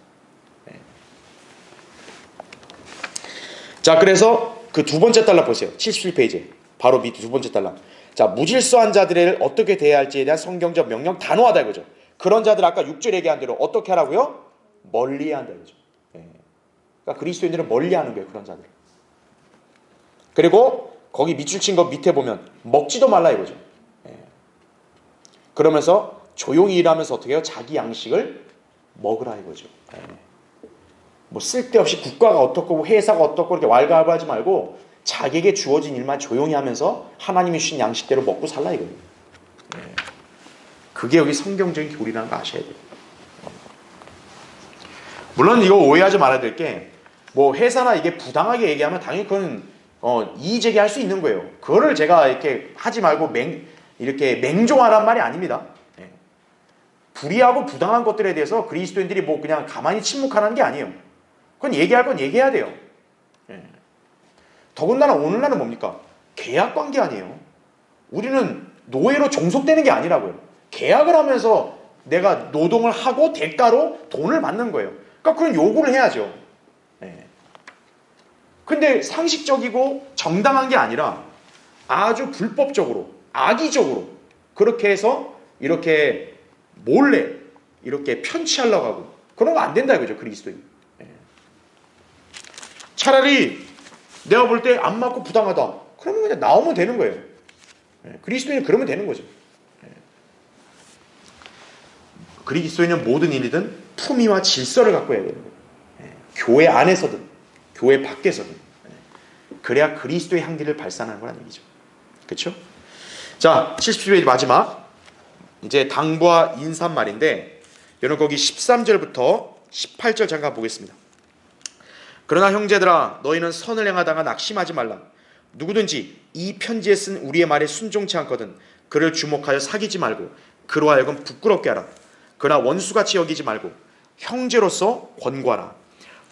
자, 그래서 그 두 번째 달러 보세요. 77페이지. 바로 밑에 두 번째 달랑. 자, 무질서한 자들을 어떻게 대해야 할지에 대한 성경적 명령 단호하다 이거죠. 그런 자들 아까 6절 얘기한 대로 어떻게 하라고요? 멀리해야 한다 이거죠. 그러니까 그리스도인들은 멀리하는 거예요, 그런 자들. 그리고 거기 밑줄 친 거 밑에 보면 먹지도 말라 이거죠. 그러면서 조용히 일하면서 어떻게 해요? 자기 양식을 먹으라 이거죠. 뭐 쓸데없이 국가가 어떻고 회사가 어떻고 이렇게 왈가왈부하지 말고 자기에게 주어진 일만 조용히 하면서 하나님이 주신 양식대로 먹고 살라 이거예요. 그게 여기 성경적인 교리라는 거 아셔야 돼요. 물론 이거 오해하지 말아야 될 게 뭐 회사나 이게 부당하게 얘기하면 당연히 그건 이의 제기할 수 있는 거예요. 그거를 제가 이렇게 하지 말고 이렇게 맹종하란 말이 아닙니다. 불의하고 부당한 것들에 대해서 그리스도인들이 뭐 그냥 가만히 침묵하는 게 아니에요. 그건 얘기할 건 얘기해야 돼요. 더군다나 오늘날은 뭡니까? 계약 관계 아니에요. 우리는 노예로 종속되는 게 아니라고요. 계약을 하면서 내가 노동을 하고 대가로 돈을 받는 거예요. 그러니까 그런 요구를 해야죠. 근데 상식적이고 정당한 게 아니라 아주 불법적으로 악의적으로 그렇게 해서 이렇게 몰래 이렇게 편취하려고 하고 그런 거 안 된다 이거죠, 그리스도인. 차라리 내가 볼 때 안 맞고 부당하다 그러면 그냥 나오면 되는 거예요. 그리스도인은 그러면 되는 거죠. 그리스도인은 모든 일이든 품위와 질서를 갖고 해야 되는 거예요. 교회 안에서든 교회 밖에서든. 그래야 그리스도의 향기를 발산하는 거라는 얘기죠. 그렇죠? 자, 70페이지 마지막 이제 당부와 인사말인데 여러분 거기 13절부터 18절 잠깐 보겠습니다. 그러나 형제들아 너희는 선을 행하다가 낙심하지 말라. 누구든지 이 편지에 쓴 우리의 말에 순종치 않거든 그를 주목하여 사귀지 말고 그로 하여금 부끄럽게 하라. 그러나 원수같이 여기지 말고 형제로서 권고하라.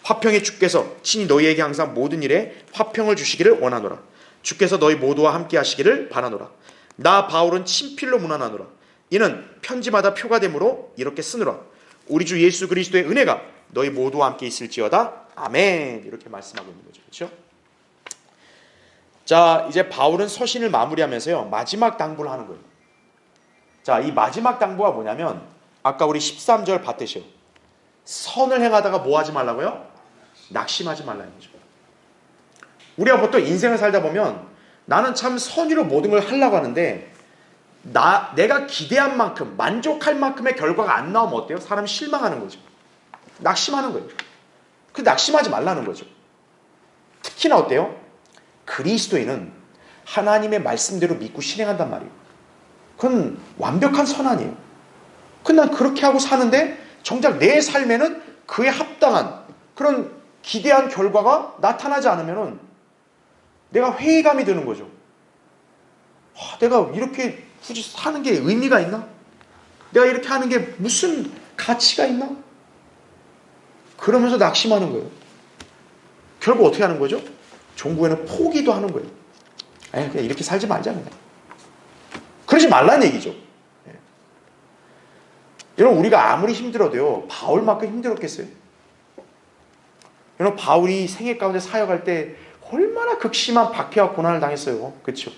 화평의 주께서 친히 너희에게 항상 모든 일에 화평을 주시기를 원하노라. 주께서 너희 모두와 함께 하시기를 바라노라. 나 바울은 친필로 문안하노라. 이는 편지마다 표가 되므로 이렇게 쓰노라. 우리 주 예수 그리스도의 은혜가 너희 모두와 함께 있을지어다. 아멘. 이렇게 말씀하고 있는 거죠. 그렇죠? 자, 이제 바울은 서신을 마무리하면서요 마지막 당부를 하는 거예요. 자, 이 마지막 당부가 뭐냐면 아까 우리 13절 봤듯이요. 선을 행하다가 뭐 하지 말라고요? 낙심하지 말라는 거죠. 우리가 보통 인생을 살다 보면 나는 참 선의로 모든 걸 하려고 하는데 내가 기대한 만큼 만족할 만큼의 결과가 안 나오면 어때요? 사람이 실망하는 거죠. 낙심하는 거예요. 그 낙심하지 말라는 거죠. 특히나 어때요? 그리스도인은 하나님의 말씀대로 믿고 실행한단 말이에요. 그건 완벽한 선안이에요. 근데 난 그렇게 하고 사는데 정작 내 삶에는 그에 합당한 그런 기대한 결과가 나타나지 않으면 내가 회의감이 드는 거죠. 내가 이렇게 굳이 사는 게 의미가 있나? 내가 이렇게 하는 게 무슨 가치가 있나? 그러면서 낙심하는 거예요. 결국 어떻게 하는 거죠? 종구에는 포기도 하는 거예요. 그냥 이렇게 살지 말자 그냥. 그러지 말라는 얘기죠. 여러분 우리가 아무리 힘들어도요 바울만큼 힘들었겠어요? 여러분 바울이 생애 가운데 사역할 때 얼마나 극심한 박해와 고난을 당했어요. 그렇죠?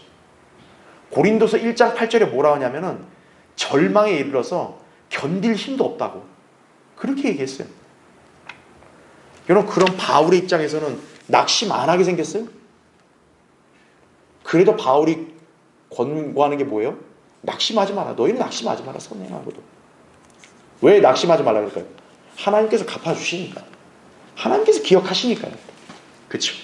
고린도서 1장 8절에 뭐라 하냐면은 절망에 이르러서 견딜 힘도 없다고 그렇게 얘기했어요. 여러분 그런 바울의 입장에서는 낙심 안 하게 생겼어요? 그래도 바울이 권고하는 게 뭐예요? 낙심하지 마라. 너희는 낙심하지 마라. 선행하고도. 왜 낙심하지 말라 그럴까요? 하나님께서 갚아주시니까. 하나님께서 기억하시니까요. 그렇죠?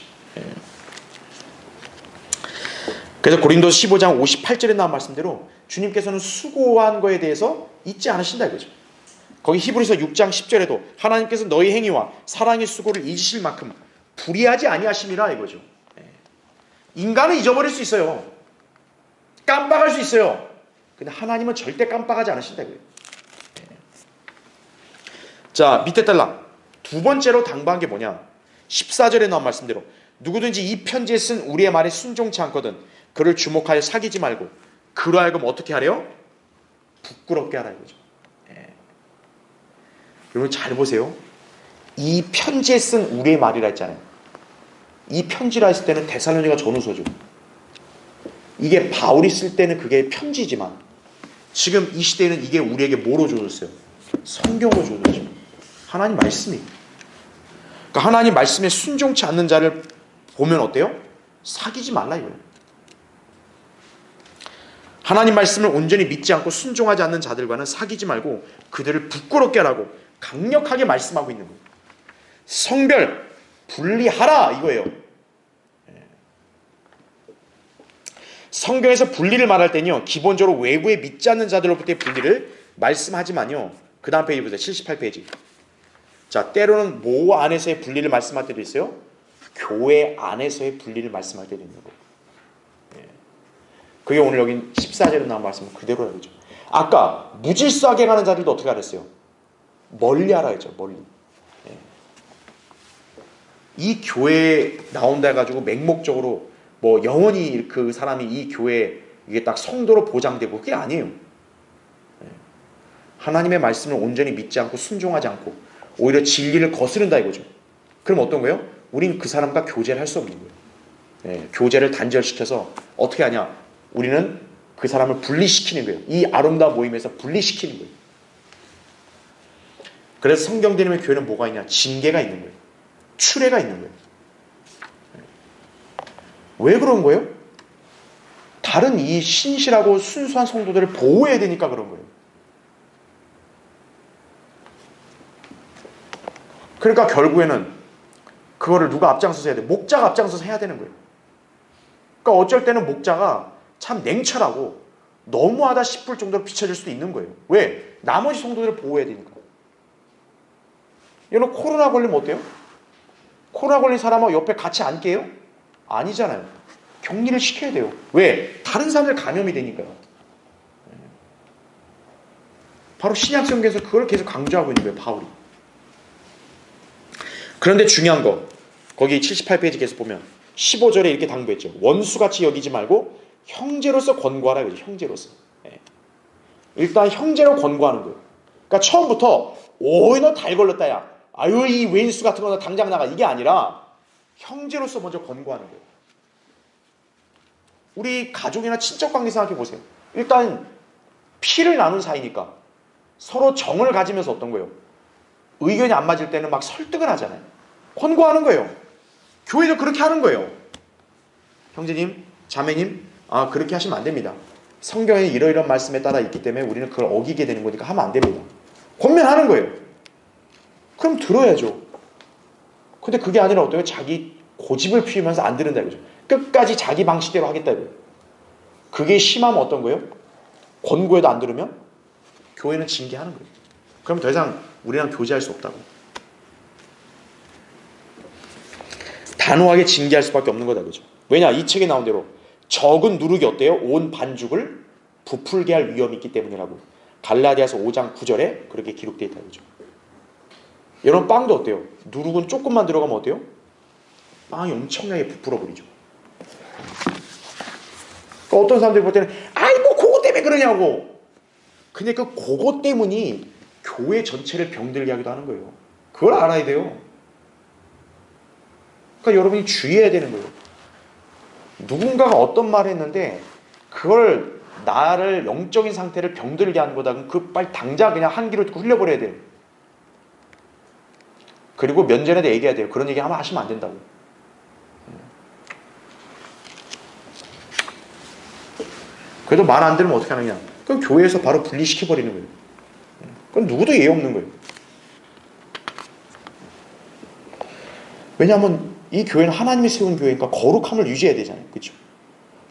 그래서 고린도서 15장 58절에 나온 말씀대로 주님께서는 수고한 거에 대해서 잊지 않으신다 이거죠. 거기 히브리서 6장 10절에도 하나님께서 너희 행위와 사랑의 수고를 잊으실 만큼 불의하지 아니하심이라 이거죠. 인간은 잊어버릴 수 있어요. 깜빡할 수 있어요. 근데 하나님은 절대 깜빡하지 않으신다 이거예요. 자, 밑에 달랑 두 번째로 당부한 게 뭐냐? 14절에 나온 말씀대로 누구든지 이 편지에 쓴 우리의 말에 순종치 않거든 그를 주목하여 사귀지 말고 그로 하여금 어떻게 하래요? 부끄럽게 하라 이거죠. 여러분 잘 보세요. 이 편지에 쓴 우리의 말이라 했잖아요. 이 편지라 했을 때는 데살로니가 전후서죠. 이게 바울이 쓸 때는 그게 편지지만 지금 이 시대에는 이게 우리에게 뭐로 주어졌어요? 성경으로 주어졌죠. 하나님 말씀이. 그러니까 하나님 말씀에 순종치 않는 자를 보면 어때요? 사귀지 말라 이거예요. 하나님 말씀을 온전히 믿지 않고 순종하지 않는 자들과는 사귀지 말고 그들을 부끄럽게 하라고 강력하게 말씀하고 있는 거예요. 성별 분리하라 이거예요. 성경에서 분리를 말할 때는요, 기본적으로 외부에 믿지 않는 자들로부터의 분리를 말씀하지만요, 그 다음 페이지 보세요. 78페이지. 자, 때로는 모 안에서의 분리를 말씀할 때도 있어요. 교회 안에서의 분리를 말씀할 때도 있는 거예요. 그게 오늘 여기 14절에 나온 말씀 그대로라 그러죠. 아까 무질서하게 가는 자들도 어떻게 하랬어요? 멀리 하라 했죠. 멀리. 이 교회에 나온다 해가지고 맹목적으로 뭐 영원히 그 사람이 이 교회에 이게 딱 성도로 보장되고 그게 아니에요. 하나님의 말씀을 온전히 믿지 않고 순종하지 않고 오히려 진리를 거스른다 이거죠. 그럼 어떤 거예요? 우린 그 사람과 교제를 할 수 없는 거예요. 교제를 단절시켜서 어떻게 하냐? 우리는 그 사람을 분리시키는 거예요. 이 아름다운 모임에서 분리시키는 거예요. 그래서 성경대님의 교회는 뭐가 있냐? 징계가 있는 거예요. 추례가 있는 거예요. 왜 그런 거예요? 다른 이 신실하고 순수한 성도들을 보호해야 되니까 그런 거예요. 그러니까 결국에는 그거를 누가 앞장서서 해야 돼? 목자가 앞장서서 해야 되는 거예요. 그러니까 어쩔 때는 목자가 참 냉철하고 너무하다 싶을 정도로 비춰질 수도 있는 거예요. 왜? 나머지 성도들을 보호해야 되니까. 여러분 코로나 걸리면 어때요? 코로나 걸린 사람하고 옆에 같이 앉게요? 아니잖아요. 격리를 시켜야 돼요. 왜? 다른 사람들 감염이 되니까요. 바로 신약성경에서 그걸 계속 강조하고 있는 거예요. 바울이. 그런데 중요한 거 거기 78페이지 계속 보면 15절에 이렇게 당부했죠. 원수같이 여기지 말고 형제로서 권고하라 그러죠. 형제로서. 일단 형제로 권고하는 거예요. 그러니까 처음부터 오이 너 달 걸렸다 야. 아유 이 왼수 같은 거 너 당장 나가. 이게 아니라 형제로서 먼저 권고하는 거예요. 우리 가족이나 친척 관계 생각해 보세요. 일단 피를 나눈 사이니까 서로 정을 가지면서 어떤 거예요? 의견이 안 맞을 때는 막 설득을 하잖아요. 권고하는 거예요. 교회도 그렇게 하는 거예요. 형제님, 자매님, 그렇게 하시면 안 됩니다. 성경에 이러이러한 말씀에 따라 있기 때문에 우리는 그걸 어기게 되는 거니까 하면 안 됩니다. 권면하는 거예요. 그럼 들어야죠. 근데 그게 아니라 어때요? 자기 고집을 피우면서 안 들은다 이거죠. 끝까지 자기 방식대로 하겠다 이거예요. 그게 심하면 어떤 거예요? 권고해도 안 들으면 교회는 징계하는 거예요. 그럼 더 이상 우리랑 교제할 수 없다고. 단호하게 징계할 수밖에 없는 거다 그죠. 왜냐? 이 책에 나온 대로 적은 누룩이 어때요? 온 반죽을 부풀게 할 위험이 있기 때문이라고. 갈라디아서 5장 9절에 그렇게 기록되어 있다 그죠. 여러분 빵도 어때요? 누룩은 조금만 들어가면 어때요? 빵이 엄청나게 부풀어 버리죠. 그러니까 어떤 사람들이 볼 때는 아이고 그거 때문에 그러냐고. 근데 그 그거 때문이 교회 전체를 병들게 하기도 하는 거예요. 그걸 알아야 돼요. 그러니까 여러분이 주의해야 되는 거예요. 누군가가 어떤 말을 했는데 그걸 나를 영적인 상태를 병들게 하는 거다. 그럼 그 빨리 당장 그냥 한 귀로 듣고 흘려버려야 돼요. 그리고 면전에도 얘기해야 돼요. 그런 얘기 하시면 안 된다고. 그래도 말 안 들으면 어떻게 하느냐. 그럼 교회에서 바로 분리시켜버리는 거예요. 그건 누구도 예의 없는 거예요. 왜냐하면 이 교회는 하나님이 세운 교회니까 거룩함을 유지해야 되잖아요. 그렇죠?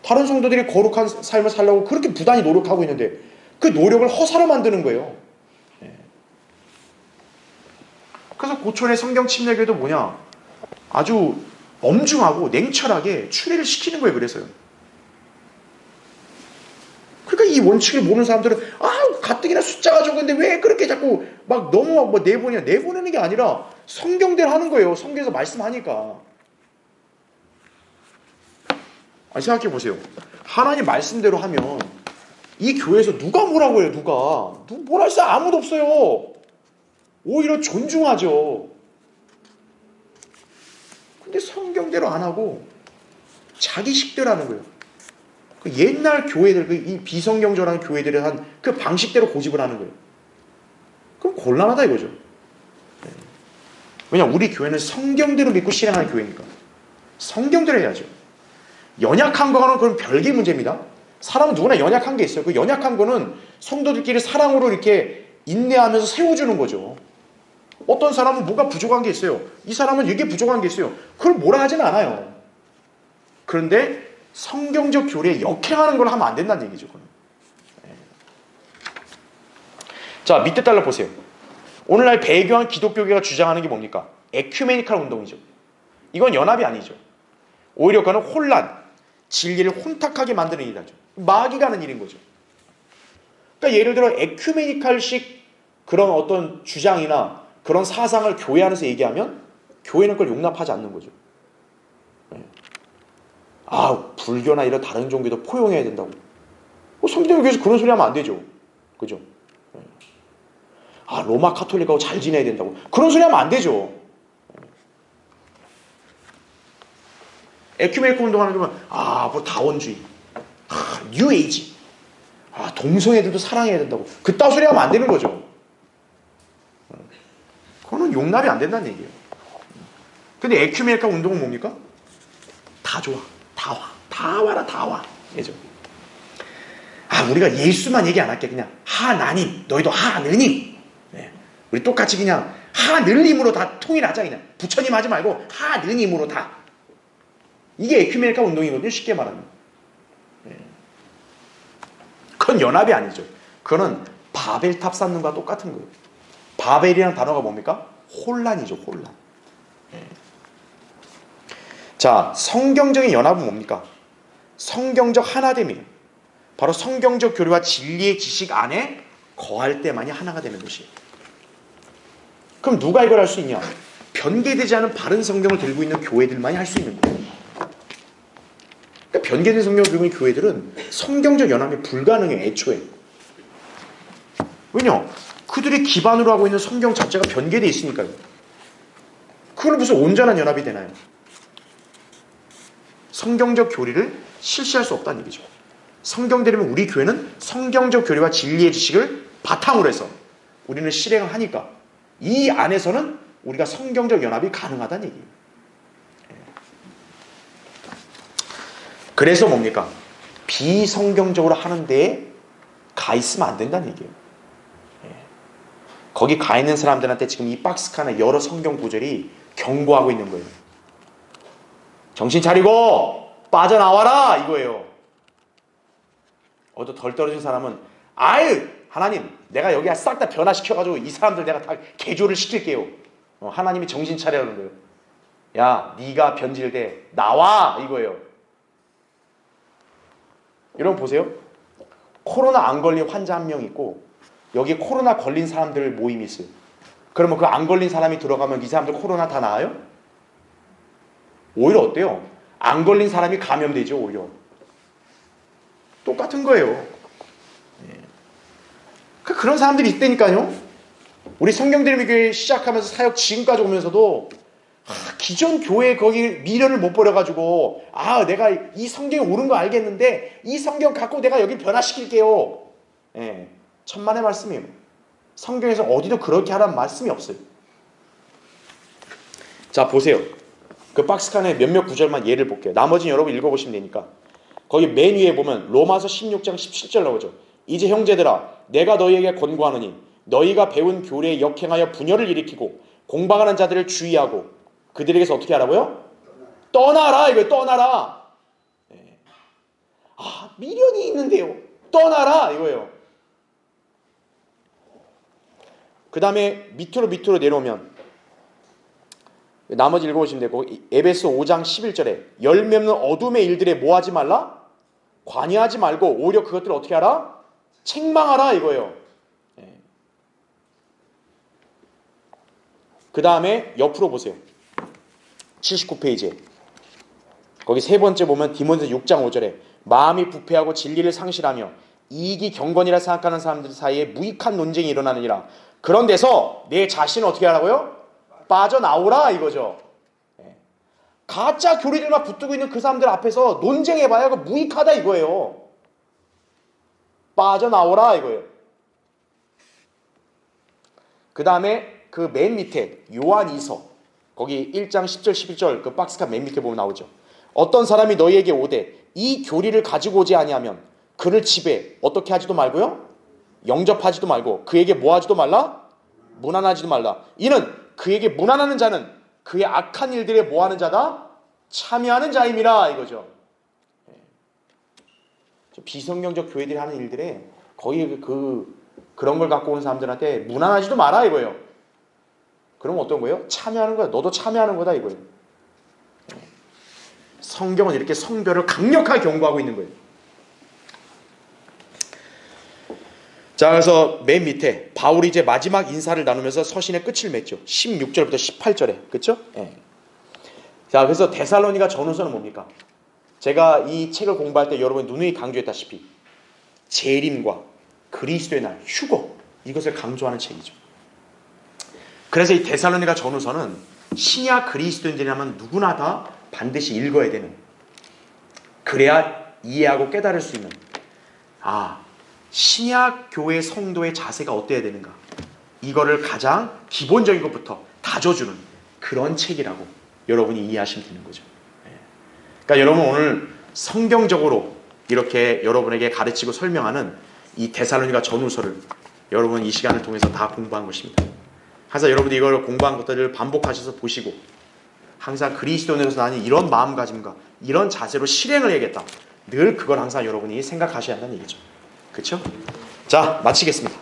다른 성도들이 거룩한 삶을 살려고 그렇게 부단히 노력하고 있는데 그 노력을 허사로 만드는 거예요. 그래서 고촌의 성경 침례교도 뭐냐? 아주 엄중하고 냉철하게 추례를 시키는 거예요. 그래서요. 그러니까 이 원칙을 모르는 사람들은 가뜩이나 숫자가 적은데 왜 그렇게 자꾸 막 너무 뭐 내보내냐. 내보내는 게 아니라 성경대로 하는 거예요. 성경에서 말씀하니까. 생각해 보세요. 하나님 말씀대로 하면 이 교회에서 누가 뭐라고 해요. 누가 뭐라 할 사람 아무도 없어요. 오히려 존중하죠. 근데 성경대로 안 하고 자기 식대로 하는 거예요. 그 옛날 교회들, 이 비성경적인 교회들이 한 그 방식대로 고집을 하는 거예요. 그럼 곤란하다 이거죠. 왜냐, 우리 교회는 성경대로 믿고 실행하는 교회니까. 성경대로 해야죠. 연약한 거는 그건 별개의 문제입니다. 사람은 누구나 연약한 게 있어요. 그 연약한 거는 성도들끼리 사랑으로 이렇게 인내하면서 세워주는 거죠. 어떤 사람은 뭐가 부족한 게 있어요. 이 사람은 이게 부족한 게 있어요. 그걸 뭐라 하진 않아요. 그런데 성경적 교리에 역행하는 걸 하면 안 된다는 얘기죠. 자, 밑에 달러 보세요. 오늘날 배교한 기독교계가 주장하는 게 뭡니까? 에큐메니칼 운동이죠. 이건 연합이 아니죠. 오히려 그거는 혼란, 진리를 혼탁하게 만드는 일이죠. 마귀가 하는 일인 거죠. 그러니까 예를 들어 에큐메니칼식 그런 어떤 주장이나 그런 사상을 교회 안에서 얘기하면 교회는 그걸 용납하지 않는 거죠. 불교나 이런 다른 종교도 포용해야 된다고. 성경교회에서 그런 소리 하면 안 되죠. 그죠? 로마 카톨릭하고 잘 지내야 된다고. 그런 소리 하면 안 되죠. 에큐메니컬 운동하는 게 뭐 다원주의, 뉴에이지, 동성애들도 사랑해야 된다고. 그따위 소리 하면 안 되는 거죠. 그거는 용납이 안 된다는 얘기예요. 근데 에큐메니컬 운동은 뭡니까? 다 좋아. 다 와. 다 와라. 다 와. 예죠. 우리가 예수만 얘기 안 할게. 그냥 하나님, 너희도 하느님. 우리 똑같이 그냥 하느님으로 다 통일하자. 그냥 부처님 하지 말고 하느님으로 다. 이게 에큐메니컬 운동이거든요. 쉽게 말하면. 그건 연합이 아니죠. 그거는 바벨탑 쌓는 거와 똑같은 거예요. 바벨이라는 단어가 뭡니까? 혼란이죠. 혼란. 자, 성경적인 연합은 뭡니까? 성경적 하나됨이에요. 바로 성경적 교리와 진리의 지식 안에 거할 때만이 하나가 되는 것이에요. 그럼 누가 이걸 할 수 있냐? 변개되지 않은 바른 성경을 들고 있는 교회들만이 할 수 있는 거예요. 그러니까 변개된 성경을 들고 있는 교회들은 성경적 연합이 불가능해, 애초에. 왜냐? 그들이 기반으로 하고 있는 성경 자체가 변개되어 있으니까요. 그걸 무슨 온전한 연합이 되나요? 성경적 교리를 실시할 수 없다는 얘기죠. 성경대로면 우리 교회는 성경적 교리와 진리의 지식을 바탕으로 해서 우리는 실행을 하니까 이 안에서는 우리가 성경적 연합이 가능하다는 얘기예요. 그래서 뭡니까? 비성경적으로 하는 데에 가 있으면 안 된다는 얘기예요. 거기 가 있는 사람들한테 지금 이 박스칸에 여러 성경 구절이 경고하고 있는 거예요. 정신 차리고 빠져나와라 이거예요. 덜 떨어진 사람은 하나님 내가 여기 싹 다 변화시켜가지고 이 사람들 내가 다 개조를 시킬게요. 하나님이 정신 차리라는 거예요. 야, 네가 변질돼 나와 이거예요. 여러분 보세요. 코로나 안 걸린 환자 한 명 있고 여기 코로나 걸린 사람들 모임이 있어요. 그러면 그 안 걸린 사람이 들어가면 이 사람들 코로나 다 나아요? 오히려 어때요? 안 걸린 사람이 감염되죠. 오히려 똑같은 거예요. 그런 사람들이 있다니까요. 우리 성경대리교회 시작하면서 사역 지금까지 오면서도 기존 교회 거기 미련을 못 버려가지고 내가 이 성경이 옳은 거 알겠는데 이 성경 갖고 내가 여기 변화시킬게요. 천만의 말씀이에요. 성경에서 어디도 그렇게 하라는 말씀이 없어요. 자 보세요. 그 박스칸에 몇몇 구절만 예를 볼게요. 나머지는 여러분 읽어보시면 되니까. 거기 맨 위에 보면 로마서 16장 17절 나오죠. 이제 형제들아 내가 너희에게 권고하노니 너희가 배운 교리에 역행하여 분열을 일으키고 공방하는 자들을 주의하고 그들에게서 어떻게 하라고요? 떠나라 이거예요. 떠나라. 미련이 있는데요. 떠나라 이거예요. 그 다음에 밑으로 내려오면 나머지 읽어보시면 되고 에베소 5장 11절에 열매 없는 어둠의 일들에 뭐 하지 말라? 관여하지 말고 오히려 그것들을 어떻게 하라? 책망하라 이거예요. 그 다음에 옆으로 보세요. 79페이지에 거기 세 번째 보면 디모데서 6장 5절에 마음이 부패하고 진리를 상실하며 이익이 경건이라 생각하는 사람들 사이에 무익한 논쟁이 일어나느니라. 그런 데서 내 자신을 어떻게 하라고요? 빠져나오라 이거죠. 가짜 교리들만 붙들고 있는 그 사람들 앞에서 논쟁해봐야 그 무익하다 이거예요. 빠져나오라 이거예요. 그 다음에 그 맨 밑에 요한이서 거기 1장 10절 11절 그 박스카 맨 밑에 보면 나오죠. 어떤 사람이 너희에게 오되 이 교리를 가지고 오지 아니하면 그를 집에 어떻게 하지도 말고요, 영접하지도 말고 그에게 뭐 하지도 말라? 문안하지도 말라. 이는 그에게 문안하는 자는 그의 악한 일들에 뭐 하는 자다? 참여하는 자임이라 이거죠. 비성경적 교회들이 하는 일들에 거의 그런 걸 갖고 온 사람들한테 문안하지도 마라 이거예요. 그럼 어떤 거예요? 참여하는 거야. 너도 참여하는 거다 이거예요. 성경은 이렇게 성별을 강력하게 경고하고 있는 거예요. 자, 그래서 맨 밑에 바울이 이제 마지막 인사를 나누면서 서신의 끝을 맺죠. 16절부터 18절에. 그렇죠? 예. 자, 그래서 데살로니가 전후서는 뭡니까? 제가 이 책을 공부할 때 여러분이 누누이 강조했다시피 재림과 그리스도의 날, 휴거, 이것을 강조하는 책이죠. 그래서 이 데살로니가 전후서는 신약 그리스도인들이라면 누구나 다 반드시 읽어야 되는, 그래야 이해하고 깨달을 수 있는, 신약 교회 성도의 자세가 어때야 되는가, 이거를 가장 기본적인 것부터 다져주는 그런 책이라고 여러분이 이해하시면 되는 거죠. 그러니까 여러분 오늘 성경적으로 이렇게 여러분에게 가르치고 설명하는 이 데살로니가 전후서를 여러분 이 시간을 통해서 다 공부한 것입니다. 항상 여러분들이 이걸 공부한 것들을 반복하셔서 보시고 항상 그리스도인으로서 나는 이런 마음가짐과 이런 자세로 실행을 해야겠다, 늘 그걸 항상 여러분이 생각하셔야 한다는 얘기죠. 그렇죠? 자, 마치겠습니다.